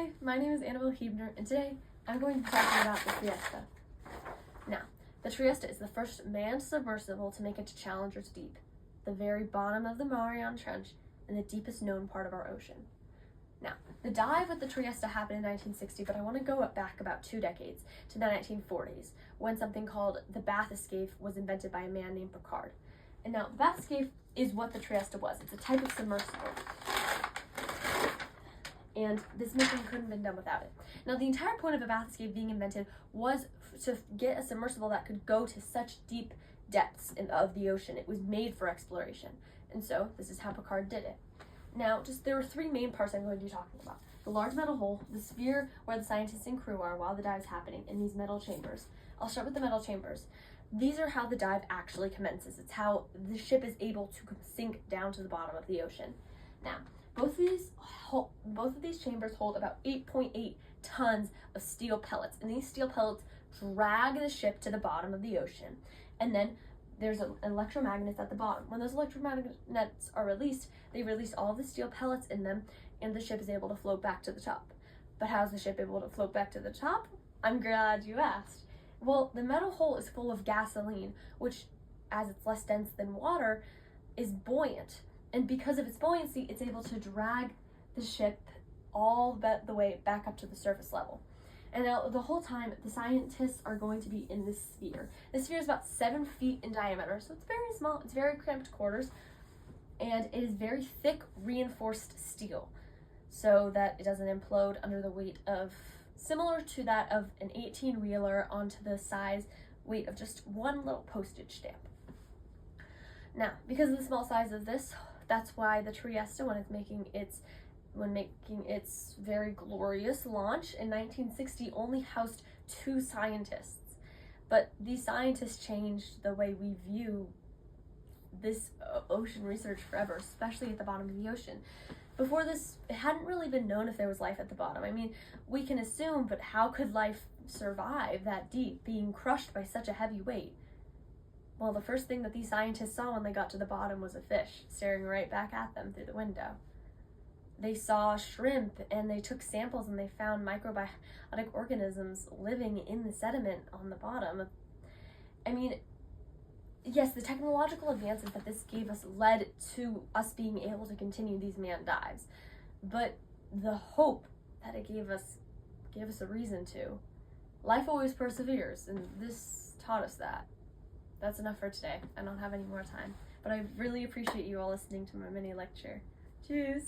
Hi, my name is Annabelle Huebner, and today I'm going to be talking about the Trieste. Now, the Trieste is the first manned submersible to make it to Challenger's Deep, the very bottom of the Mariana Trench and the deepest known part of our ocean. Now, the dive with the Trieste happened in 1960, but I want to go back about 2 decades to the 1940s, when something called the Bathyscaphe was invented by a man named Picard. And now, the Bathyscaphe is what the Trieste was. It's a type of submersible. And this mission couldn't have been done without it. Now, the entire point of a bathyscaphe being invented was to get a submersible that could go to such deep depths of the ocean. It was made for exploration. And so, this is how Picard did it. Now, there are 3 main parts I'm going to be talking about. The large metal hull, the sphere where the scientists and crew are while the dive is happening, and these metal chambers. I'll start with the metal chambers. These are how the dive actually commences. It's how the ship is able to sink down to the bottom of the ocean. Now, both of these chambers hold about 8.8 tons of steel pellets, and these steel pellets drag the ship to the bottom of the ocean. And then there's electromagnets at the bottom. When those electromagnets are released, they release all of the steel pellets in them, and the ship is able to float back to the top. But how's the ship able to float back to the top? I'm glad you asked. Well, the metal hull is full of gasoline, which, as it's less dense than water, is buoyant. And because of its buoyancy, it's able to drag the ship all the way back up to the surface level. And now, the whole time, the scientists are going to be in this sphere. This sphere is about 7 feet in diameter, so it's very small. It's very cramped quarters, and it is very thick, reinforced steel, so that it doesn't implode under the weight of, similar to that of an 18-reeler onto the weight of just one little postage stamp. Now, because of the small size of this, that's why the Trieste, when making its very glorious launch in 1960, only housed 2 scientists. But these scientists changed the way we view this ocean research forever, especially at the bottom of the ocean. Before this, it hadn't really been known if there was life at the bottom. I mean, we can assume, but how could life survive that deep, being crushed by such a heavy weight? Well, the first thing that these scientists saw when they got to the bottom was a fish staring right back at them through the window. They saw shrimp, and they took samples, and they found microbiotic organisms living in the sediment on the bottom. I mean, yes, the technological advances that this gave us led to us being able to continue these manned dives, but the hope that it gave us a reason to. Life always perseveres, and this taught us that. That's enough for today. I don't have any more time, but I really appreciate you all listening to my mini lecture. Cheers!